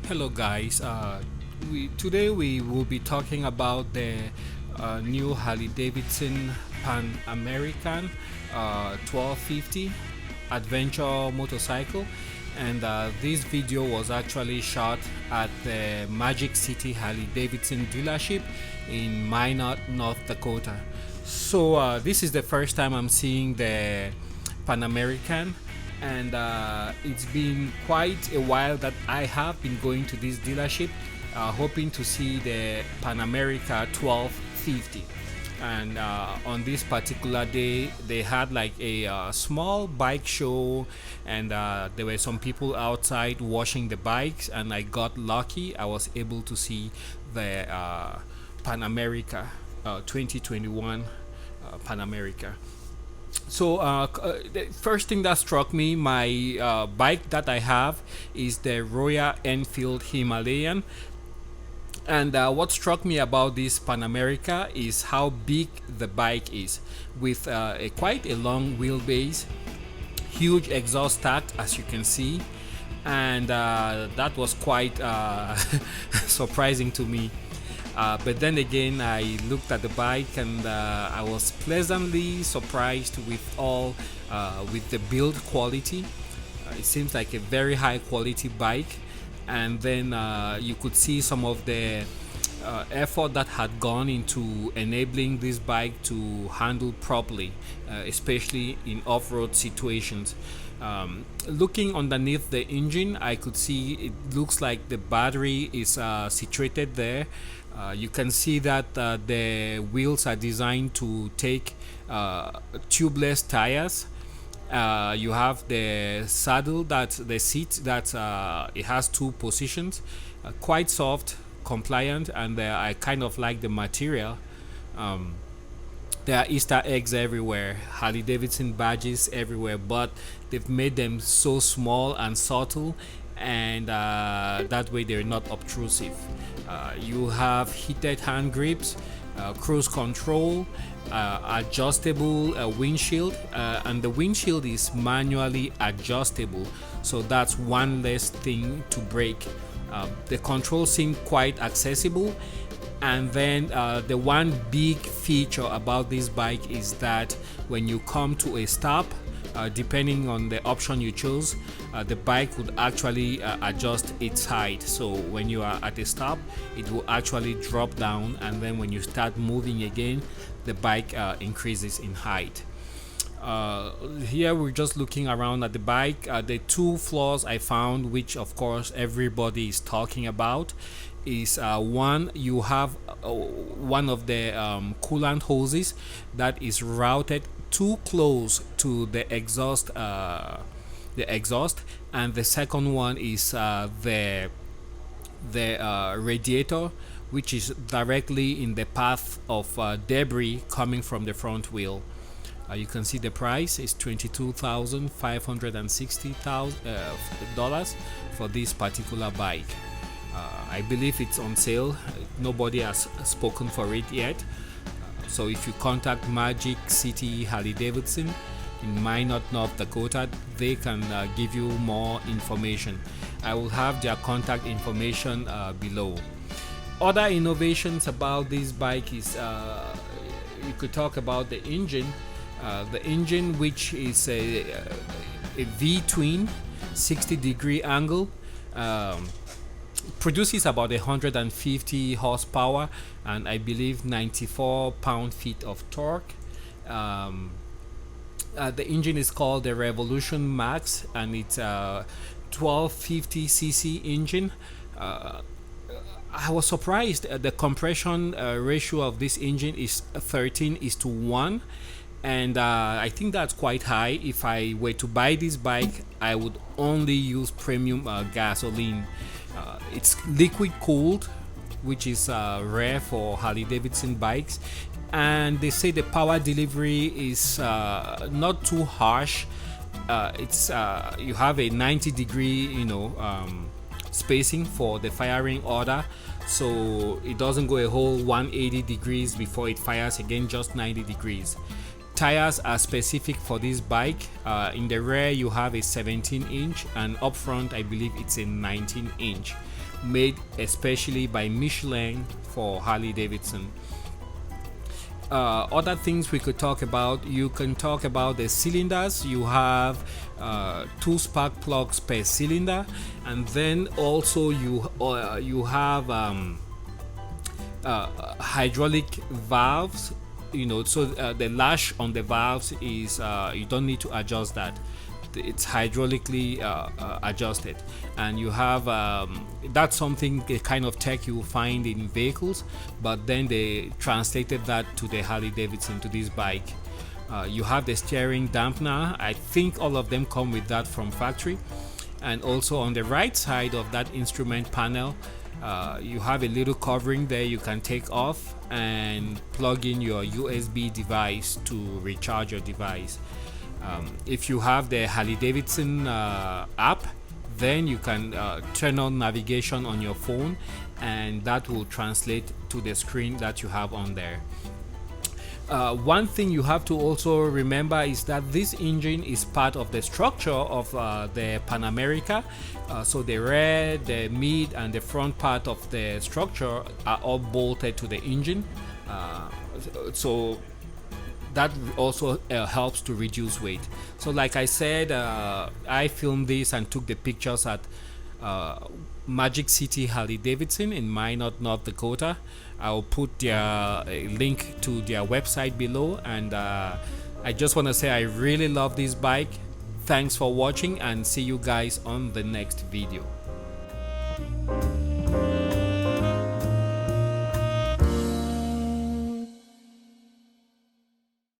Hello guys, today we will be talking about the new Harley Davidson Pan American 1250 adventure motorcycle, and this video was actually shot at the Magic City Harley Davidson dealership in Minot, North Dakota. So this is the first time I'm seeing the Pan American, and it's been quite a while that I have been going to this dealership, hoping to see the Pan America 1250. And on this particular day, they had like a small bike show, and there were some people outside washing the bikes, and I got lucky. I was able to see the Pan America 2021 Pan America. So the first thing that struck me, my bike that I have is the Royal Enfield Himalayan, and what struck me about this Pan America is how big the bike is, with quite a long wheelbase, huge exhaust stack as you can see, and that was quite surprising to me. But then again, I looked at the bike, and I was pleasantly surprised with the build quality. It seems like a very high quality bike, and then you could see some of the effort that had gone into enabling this bike to handle properly, especially in off-road situations. Looking underneath the engine, I could see it looks like the battery is situated there. You can see that the wheels are designed to take tubeless tires. You have the saddle, that the seat that it has two positions, quite soft, compliant, and I kind of like the material. Um, there are Easter eggs everywhere, Harley Davidson badges everywhere, but they've made them so small and subtle, and that way they're not obtrusive. You have heated hand grips, cruise control, adjustable windshield, and the windshield is manually adjustable, so that's one less thing to break. The controls seem quite accessible, and then the one big feature about this bike is that when you come to a stop, depending on the option you chose, the bike would actually adjust its height. So when you are at a stop, it will actually drop down, and then when you start moving again, the bike increases in height. Here we're just looking around at the bike. The two flaws I found, which of course everybody is talking about, is one, you have one of the coolant hoses that is routed too close to the exhaust, and the second one is the radiator, which is directly in the path of debris coming from the front wheel. You can see the price is $22,560 for this particular bike. I believe it's on sale. Nobody has spoken for it yet. So if you contact Magic City Harley Davidson in Minot, North Dakota, they can give you more information. I will have their contact information below. Other innovations about this bike is you could talk about the engine. The engine, which is a V-twin 60-degree angle, produces about 150 horsepower and I believe 94 pound-feet of torque. The engine is called the Revolution Max, and it's a 1250cc engine. I was surprised. The compression ratio of this engine is 13:1, and I think that's quite high. If I were to buy this bike, I would only use premium gasoline. It's liquid cooled, which is rare for Harley Davidson bikes, and they say the power delivery is not too harsh. It's you have a 90-degree, spacing for the firing order, so it doesn't go a whole 180 degrees before it fires again, just 90 degrees. Tires are specific for this bike. In the rear you have a 17-inch, and up front I believe it's a 19-inch. made especially by Michelin for Harley Davidson. Other things we could talk about, you can talk about the cylinders. You have 2 spark plugs per cylinder, and then also you have hydraulic valves, so the lash on the valves is you don't need to adjust that. It's hydraulically adjusted, and you have that's something, a kind of tech you will find in vehicles, but then they translated that to the Harley Davidson, to this bike. You have the steering dampener. I think all of them come with that from factory. And also on the right side of that instrument panel, you have a little covering there you can take off and plug in your USB device to recharge your device. If you have the Harley Davidson app, then you can turn on navigation on your phone, and that will translate to the screen that you have on there. One thing you have to also remember is that this engine is part of the structure of the Pan America. So the rear, the mid, and the front part of the structure are all bolted to the engine. So that also helps to reduce weight. So like I said, I filmed this and took the pictures at Magic City Harley Davidson in Minot, North Dakota. I'll put their link to their website below, and I just want to say I really love this bike. Thanks for watching, and see you guys on the next video.